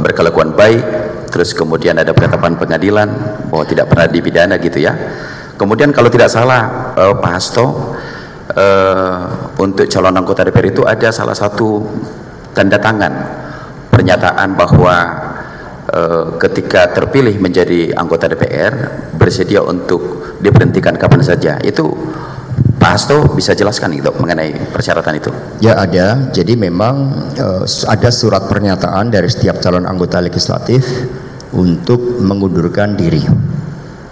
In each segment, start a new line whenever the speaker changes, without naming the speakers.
berkelakuan baik, terus kemudian ada penetapan pengadilan bahwa tidak pernah dipidana gitu ya. Kemudian kalau tidak salah Pak Hasto, untuk calon anggota DPR itu ada salah satu tanda tangan pernyataan bahwa ketika terpilih menjadi anggota DPR bersedia untuk diberhentikan kapan saja. Itu Pak Hasto bisa jelaskan itu mengenai persyaratan itu?
Ya ada, jadi memang ada surat pernyataan dari setiap calon anggota legislatif untuk mengundurkan diri.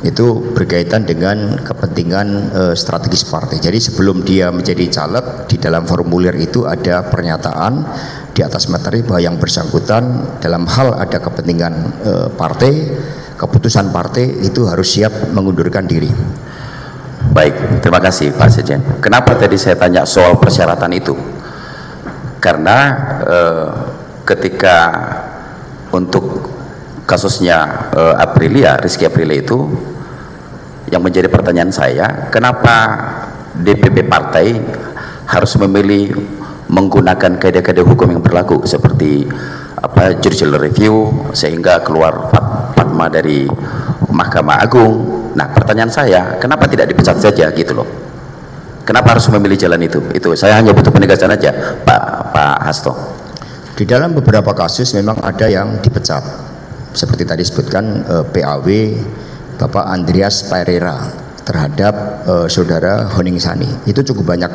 Itu berkaitan dengan kepentingan strategis partai. Jadi sebelum dia menjadi caleg, di dalam formulir itu ada pernyataan di atas materi bahwa yang bersangkutan dalam hal ada kepentingan partai, keputusan partai itu harus siap mengundurkan diri.
Baik, terima kasih Pak Sekjen. Kenapa tadi saya tanya soal persyaratan itu? Karena ketika untuk kasusnya Aprilia, Rizky Aprilia itu, yang menjadi pertanyaan saya, kenapa DPP partai harus memilih menggunakan kaidah-kaidah hukum yang berlaku seperti judicial review sehingga keluar fatwa dari Mahkamah Agung. Nah, pertanyaan saya, kenapa tidak dipecat saja gitu loh? Kenapa harus memilih jalan itu? Itu saya hanya butuh penegasan aja, Pak Hasto.
Di dalam beberapa kasus memang ada yang dipecat. Seperti tadi sebutkan PAW Bapak Andreas Pereira terhadap saudara Honing Sani. Itu cukup banyak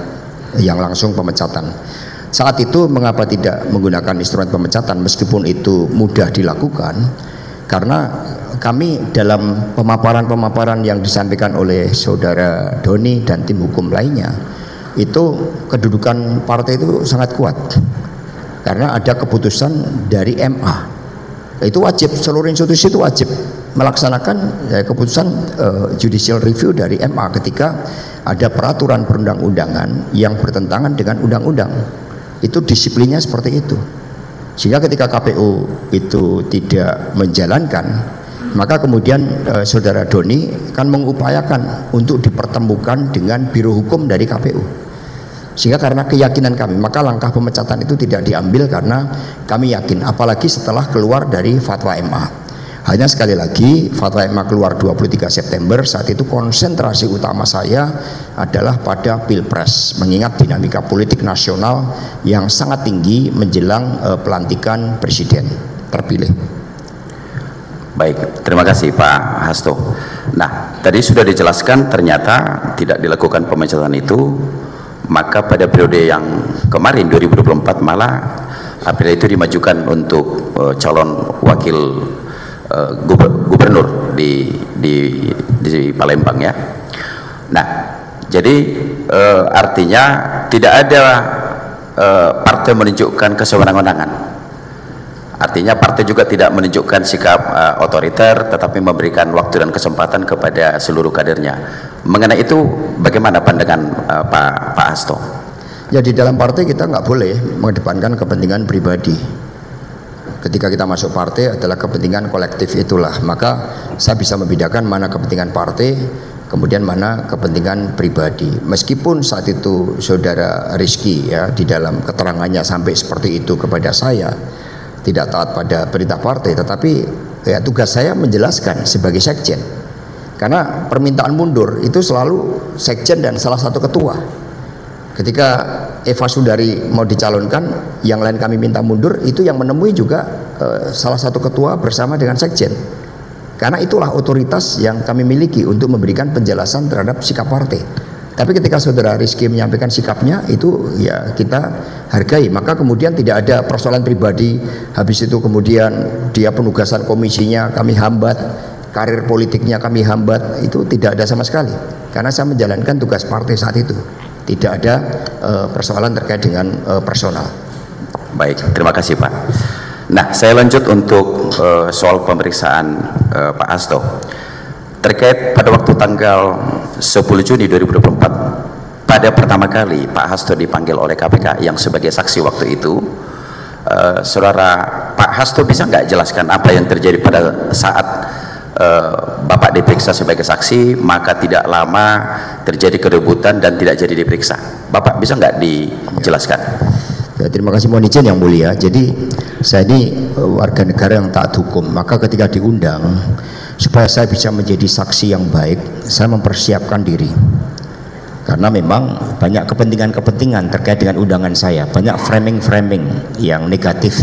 yang langsung pemecatan. Saat itu mengapa tidak menggunakan instrumen pemecatan meskipun itu mudah dilakukan? Karena kami dalam pemaparan-pemaparan yang disampaikan oleh saudara Doni dan tim hukum lainnya, itu kedudukan partai itu sangat kuat. Karena ada keputusan dari MA. Itu wajib, seluruh institusi itu wajib melaksanakan keputusan judicial review dari MA ketika ada peraturan perundang-undangan yang bertentangan dengan undang-undang. Itu disiplinnya seperti itu. Sehingga ketika KPU itu tidak menjalankan, maka kemudian saudara Doni kan mengupayakan untuk dipertemukan dengan Biro Hukum dari KPU. Sehingga karena keyakinan kami, maka langkah pemecatan itu tidak diambil karena kami yakin, apalagi setelah keluar dari fatwa MA. Hanya sekali lagi, fatwa MA keluar 23 September, saat itu konsentrasi utama saya adalah pada Pilpres, mengingat dinamika politik nasional yang sangat tinggi menjelang pelantikan presiden terpilih.
Baik, terima kasih Pak Hasto. Nah, tadi sudah dijelaskan ternyata tidak dilakukan pemecatan itu. Maka pada periode yang kemarin 2024 malah Aprilia itu dimajukan untuk calon wakil gubernur di Palembang ya. Nah, jadi artinya tidak ada partai menunjukkan kesewenang-wenangan. Artinya partai juga tidak menunjukkan sikap otoriter, tetapi memberikan waktu dan kesempatan kepada seluruh kadernya. Mengenai itu bagaimana pandangan Pak Hasto?
Ya, di dalam partai kita nggak boleh mengedepankan kepentingan pribadi. Ketika kita masuk partai adalah kepentingan kolektif itulah. Maka saya bisa membedakan mana kepentingan partai, kemudian mana kepentingan pribadi. Meskipun saat itu saudara Rizky ya di dalam keterangannya sampai seperti itu kepada saya, tidak taat pada perintah partai, tetapi ya tugas saya menjelaskan sebagai sekjen. Karena permintaan mundur itu selalu sekjen dan salah satu ketua. Ketika Eva Sundari mau dicalonkan, yang lain kami minta mundur, itu yang menemui juga salah satu ketua bersama dengan sekjen. Karena itulah otoritas yang kami miliki untuk memberikan penjelasan terhadap sikap partai. Tapi ketika saudara Rizky menyampaikan sikapnya, itu ya kita hargai. Maka kemudian tidak ada persoalan pribadi. Habis itu kemudian dia penugasan komisinya kami hambat, karir politiknya kami hambat. Itu tidak ada sama sekali. Karena saya menjalankan tugas partai saat itu. Tidak ada persoalan terkait dengan personal.
Baik, terima kasih Pak. Nah, saya lanjut untuk soal pemeriksaan Pak Hasto. Terkait pada waktu tanggal 10 Juni 2024, pada pertama kali Pak Hasto dipanggil oleh KPK yang sebagai saksi waktu itu, saudara Pak Hasto bisa nggak jelaskan apa yang terjadi pada saat Bapak diperiksa sebagai saksi, maka tidak lama terjadi keributan dan tidak jadi diperiksa. Bapak bisa nggak dijelaskan?
Ya, terima kasih, mohon izin yang mulia. Jadi saya ini warga negara yang taat hukum, maka ketika diundang supaya saya bisa menjadi saksi yang baik, saya mempersiapkan diri. Karena memang banyak kepentingan-kepentingan terkait dengan undangan saya, banyak framing-framing yang negatif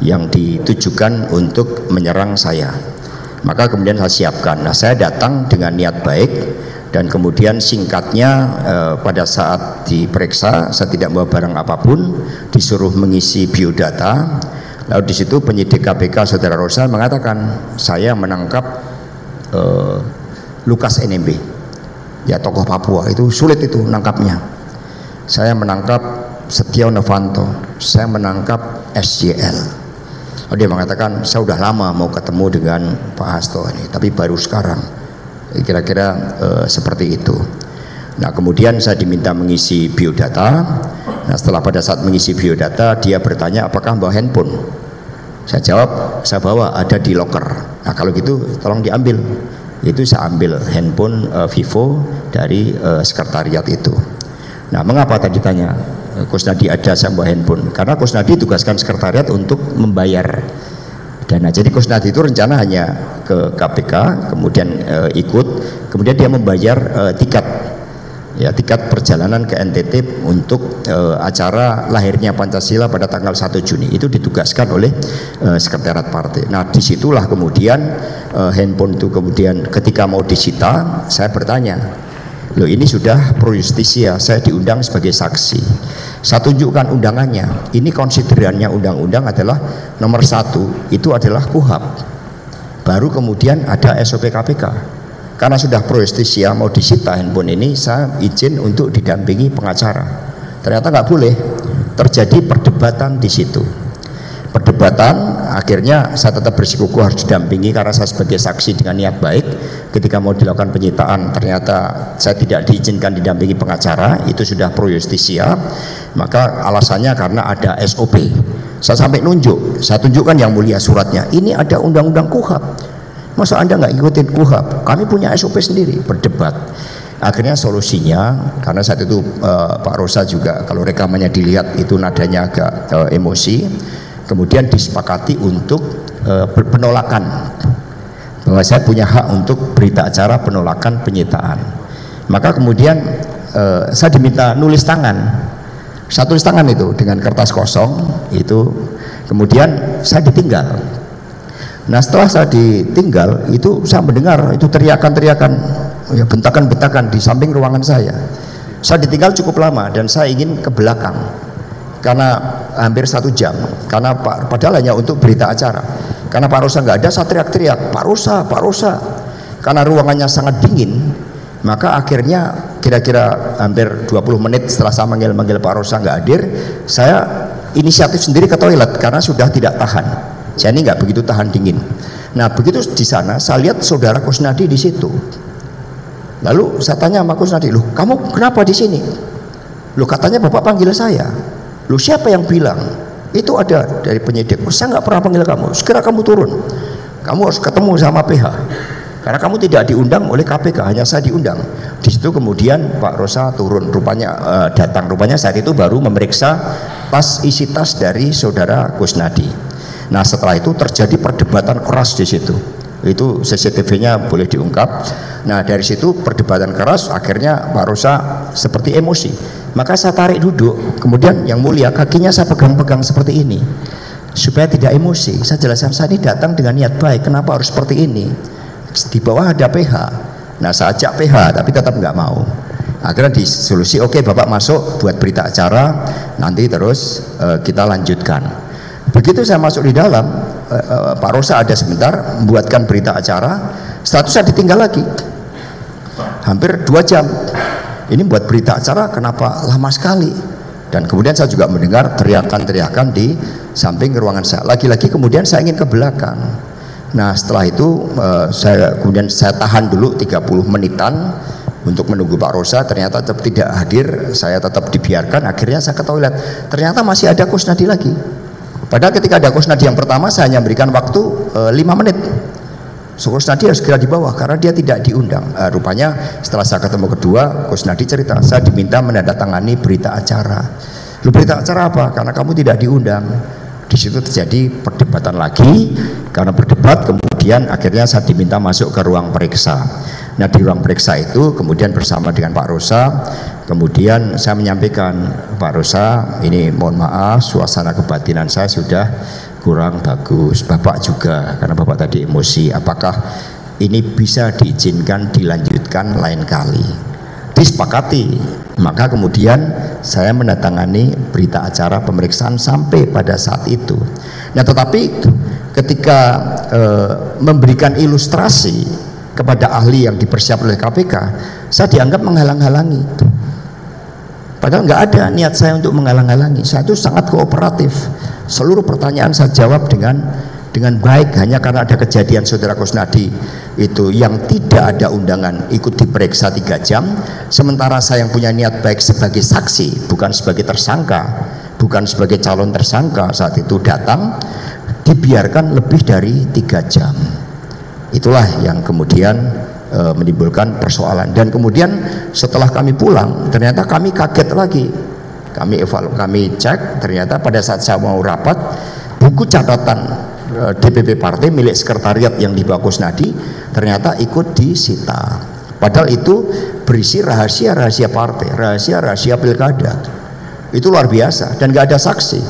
yang ditujukan untuk menyerang saya. Maka kemudian saya siapkan. Nah, saya datang dengan niat baik. Dan kemudian singkatnya pada saat diperiksa saya tidak membawa barang apapun, disuruh mengisi biodata. Lalu di situ penyidik KPK Saudara Rosa mengatakan saya menangkap Lukas NMB, ya tokoh Papua, itu sulit itu nangkapnya. Saya menangkap Setia Novanto, saya menangkap SJL. Dia mengatakan saya sudah lama mau ketemu dengan Pak Hasto ini, tapi baru sekarang. Kira-kira seperti itu. Nah, kemudian saya diminta mengisi biodata. Nah, setelah pada saat mengisi biodata, dia bertanya apakah bawa handphone. Saya jawab saya bawa, ada di locker. Nah, kalau gitu tolong diambil. Itu saya ambil handphone Vivo dari sekretariat itu. Nah, mengapa tadi tanya Kusnadi ada saya bawa handphone? Karena Kusnadi tugaskan sekretariat untuk membayar dana. Jadi Kusnadi itu rencana hanya ke KPK, kemudian ikut, kemudian dia membayar tiket, ya tiket perjalanan ke NTT untuk acara lahirnya Pancasila pada tanggal 1 Juni. Itu ditugaskan oleh sekretariat partai. Nah, disitulah kemudian handphone itu kemudian ketika mau disita, saya bertanya, loh ini sudah pro justisia, saya diundang sebagai saksi. Saya tunjukkan undangannya. Ini konsiderannya undang-undang adalah nomor 1 itu adalah KUHAP. Baru kemudian ada SOP KPK. Karena sudah pro justisia mau disita handphone ini, saya izin untuk didampingi pengacara. Ternyata nggak boleh. Terjadi perdebatan di situ. Perdebatan, akhirnya saya tetap bersikukuh harus didampingi karena saya sebagai saksi dengan niat baik. Ketika mau dilakukan penyitaan ternyata saya tidak diizinkan didampingi pengacara, itu sudah pro justisia. Maka alasannya karena ada SOP. Saya sampai nunjuk, saya tunjukkan yang mulia suratnya, ini ada undang-undang KUHAP, masa Anda nggak ikutin KUHAP? Kami punya SOP sendiri. Berdebat. Akhirnya solusinya, karena saat itu Pak Rosa juga kalau rekamannya dilihat itu nadanya agak emosi, kemudian disepakati untuk penolakan, bahwa saya punya hak untuk berita acara penolakan penyitaan. Maka kemudian saya diminta nulis tangan, saya tulis tangan itu dengan kertas kosong itu, kemudian saya ditinggal. Nah, setelah saya ditinggal itu saya mendengar itu teriakan-teriakan, ya bentakan-bentakan di samping ruangan saya. Saya ditinggal cukup lama dan saya ingin ke belakang karena hampir 1 jam, karena padahal hanya untuk berita acara. Karena Pak Rosa nggak ada, saya teriak-teriak, Pak Rosa, Pak Rosa. Karena ruangannya sangat dingin, maka akhirnya kira-kira hampir 20 menit setelah saya manggil Pak Rosa nggak hadir, saya inisiatif sendiri ke toilet karena sudah tidak tahan. Saya ini nggak begitu tahan dingin. Nah, begitu di sana saya lihat saudara Kusnadi di situ. Lalu saya tanya sama Kusnadi, loh kamu kenapa di sini? Loh katanya Bapak panggil saya. Loh siapa yang bilang? Itu ada dari penyidik. Oh, saya nggak pernah panggil kamu. Segera kamu turun. Kamu harus ketemu sama PH. Karena kamu tidak diundang oleh KPK, hanya saya diundang. Di situ kemudian Pak Rosa turun, rupanya datang. Rupanya saat itu baru memeriksa isi tas dari saudara Kusnadi. Nah, setelah itu terjadi perdebatan keras di situ. Itu CCTV-nya boleh diungkap. Nah, dari situ perdebatan keras, akhirnya Pak Rosa seperti emosi. Maka saya tarik duduk, kemudian yang mulia kakinya saya pegang-pegang seperti ini supaya tidak emosi. Saya jelaskan, saya ini datang dengan niat baik, kenapa harus seperti ini? Di bawah ada PH. Nah, saya ajak PH tapi tetap nggak mau. Akhirnya disolusi, oke Bapak masuk buat berita acara, nanti terus kita lanjutkan. Begitu saya masuk di dalam, Pak Rosa ada sebentar membuatkan berita acara. Setelah itu saya ditinggal lagi hampir 2 jam. Ini buat berita acara kenapa lama sekali? Dan kemudian saya juga mendengar teriakan-teriakan di samping ruangan saya. Lagi-lagi kemudian saya ingin ke belakang. Nah, setelah itu kemudian saya tahan dulu 30 menitan untuk menunggu Pak Rosa. Ternyata tetap tidak hadir, saya tetap dibiarkan. Akhirnya saya ke toilet. Ternyata masih ada Kusnadi lagi. Padahal ketika ada Kusnadi yang pertama saya hanya berikan waktu 5 menit. Kusnadi harus segera di bawah karena dia tidak diundang. Rupanya setelah saya ketemu kedua, Kusnadi cerita, saya diminta menandatangani berita acara. Lu berita acara apa? Karena kamu tidak diundang. Di situ terjadi perdebatan lagi. Karena berdebat kemudian akhirnya saya diminta masuk ke ruang periksa. Nah di ruang periksa itu kemudian bersama dengan Pak Rosa, kemudian saya menyampaikan, Pak Rosa, ini mohon maaf suasana kebatinan saya sudah kurang bagus. Bapak juga, karena Bapak tadi emosi, apakah ini bisa diizinkan dilanjutkan lain kali? Disepakati. Maka kemudian saya menandatangani berita acara pemeriksaan sampai pada saat itu. Nah tetapi ketika memberikan ilustrasi kepada ahli yang dipersiapkan oleh KPK, saya dianggap menghalang-halangi. Padahal nggak ada niat saya untuk menghalang-halangi. Saya itu sangat kooperatif. Seluruh pertanyaan saya jawab dengan baik, hanya karena ada kejadian saudara Kusnadi itu yang tidak ada undangan ikut diperiksa 3 jam, sementara saya yang punya niat baik sebagai saksi, bukan sebagai tersangka, bukan sebagai calon tersangka saat itu datang, dibiarkan lebih dari 3 jam. Itulah yang kemudian menimbulkan persoalan. Dan kemudian setelah kami pulang, ternyata kami kaget lagi. Kami cek, ternyata pada saat saya mau rapat, buku catatan DPP partai milik sekretariat yang dibawa Kusnadi ternyata ikut disita. Padahal itu berisi rahasia-rahasia partai, rahasia-rahasia pilkada. Itu luar biasa dan nggak ada saksi,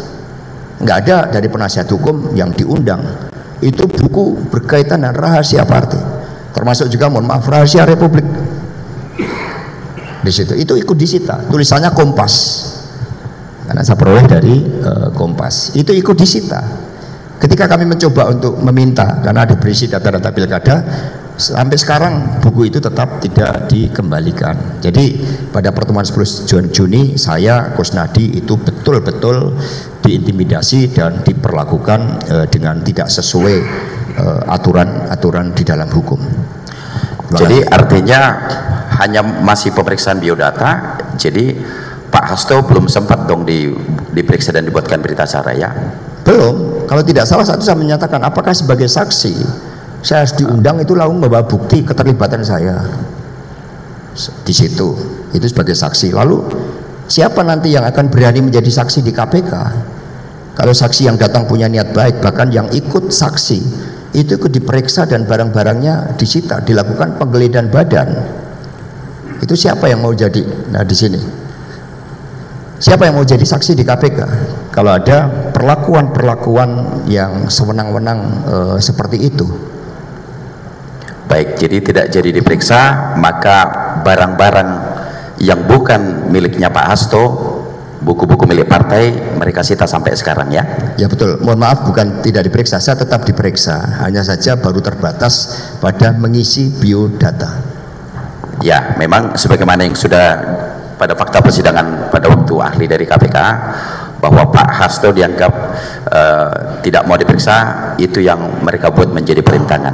nggak ada dari penasihat hukum yang diundang. Itu buku berkaitan dengan rahasia partai, termasuk juga mohon maaf rahasia Republik. Di situ itu ikut disita. Tulisannya Kompas, karena saya peroleh dari Kompas. Itu ikut disita. Ketika kami mencoba untuk meminta, karena ada berisi data-data pilkada, sampai sekarang buku itu tetap tidak dikembalikan. Jadi pada pertemuan 10 Juni saya Kusnadi itu betul-betul diintimidasi dan diperlakukan dengan tidak sesuai aturan-aturan di dalam hukum.
Jadi artinya hanya masih pemeriksaan biodata. Jadi Pak Hasto belum sempat dong diperiksa dan dibuatkan berita acara ya?
Belum. Kalau tidak salah saya menyatakan apakah sebagai saksi saya harus diundang, itu lalu membawa bukti keterlibatan saya di situ, itu sebagai saksi. Lalu siapa nanti yang akan berani menjadi saksi di KPK? Kalau saksi yang datang punya niat baik, bahkan yang ikut saksi itu ikut diperiksa dan barang-barangnya disita, dilakukan penggeledahan badan. Itu siapa yang mau jadi? Nah di sini siapa yang mau jadi saksi di KPK kalau ada perlakuan-perlakuan yang sewenang-wenang seperti itu?
Baik, jadi tidak jadi diperiksa, maka barang-barang yang bukan miliknya Pak Hasto, buku-buku milik partai, mereka sita sampai sekarang ya?
Ya betul, mohon maaf bukan tidak diperiksa, saya tetap diperiksa, hanya saja baru terbatas pada mengisi biodata.
Ya, memang sebagaimana yang sudah pada fakta persidangan pada waktu ahli dari KPK, bahwa Pak Hasto dianggap tidak mau diperiksa, itu yang mereka buat menjadi perintangan.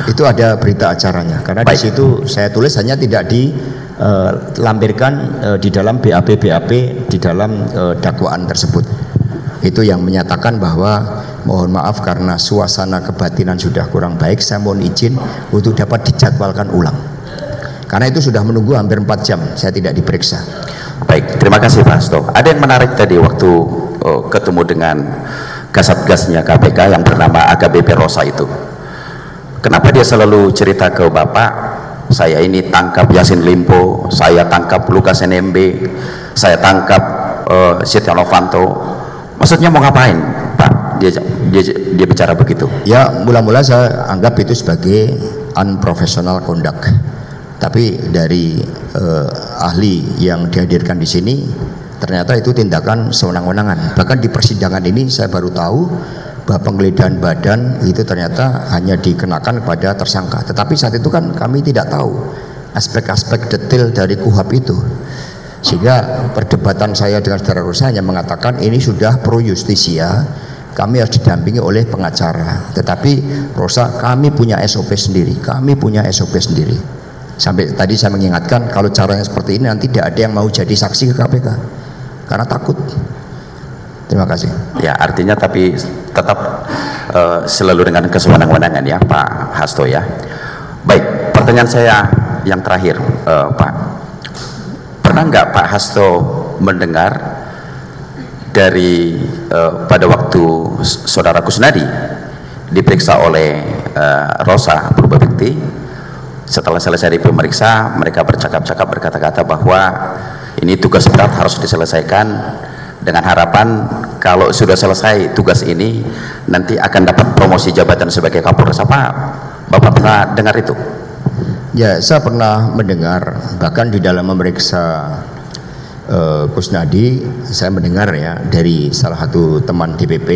Itu ada berita acaranya, karena
baik.
Di situ saya tulis hanya tidak dilampirkan di dalam BAP di dalam dakwaan tersebut. Itu yang menyatakan bahwa mohon maaf karena suasana kebatinan sudah kurang baik, saya mohon izin untuk dapat dijadwalkan ulang. Karena itu sudah menunggu hampir 4 jam saya tidak diperiksa.
Baik, terima kasih Pak Hasto. Ada yang menarik tadi waktu ketemu dengan Kasatgasnya KPK yang bernama AKBP Rosa itu. Kenapa dia selalu cerita ke Bapak, saya ini tangkap Yassin Limpo, saya tangkap Lukas NMB, saya tangkap Setia Novanto. Maksudnya mau ngapain Pak? Dia bicara begitu.
Ya mula-mula saya anggap itu sebagai unprofessional conduct. Tapi dari ahli yang dihadirkan di sini ternyata itu tindakan sewenang-wenangan. Bahkan di persidangan ini saya baru tahu bahwa penggeledahan badan itu ternyata hanya dikenakan kepada tersangka. Tetapi saat itu kan kami tidak tahu aspek-aspek detail dari KUHAP itu. Sehingga perdebatan saya dengan saudara Rosa hanya mengatakan ini sudah pro justisia, kami harus didampingi oleh pengacara. Tetapi Rosa, kami punya SOP sendiri, Sampai tadi saya mengingatkan kalau caranya seperti ini nanti tidak ada yang mau jadi saksi ke KPK karena takut. Terima kasih.
Ya, artinya tapi tetap selalu dengan kesewenang-wenangan ya Pak Hasto ya. Baik, pertanyaan saya yang terakhir Pak, pernah nggak Pak Hasto mendengar dari pada waktu saudara Kusnadi diperiksa oleh Rosa Purbabekti, setelah selesai diperiksa mereka bercakap-cakap berkata-kata bahwa ini tugas berat harus diselesaikan, dengan harapan kalau sudah selesai tugas ini nanti akan dapat promosi jabatan sebagai Kapolres. Apa Bapak pernah dengar itu?
Ya, saya pernah mendengar, bahkan di dalam memeriksa Kusnadi saya mendengar ya dari salah satu teman DPP.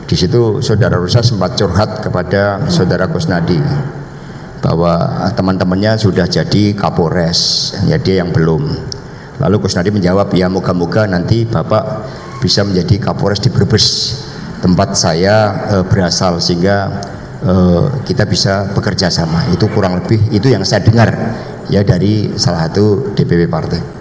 Di situ saudara Rosa sempat curhat kepada saudara Kusnadi bahwa teman-temannya sudah jadi Kapolres, ya dia yang belum. Lalu Kusnadi menjawab, ya moga-moga nanti Bapak bisa menjadi Kapolres di Brebes, tempat saya berasal, sehingga kita bisa bekerja sama. Itu kurang lebih itu yang saya dengar ya dari salah satu DPP partai.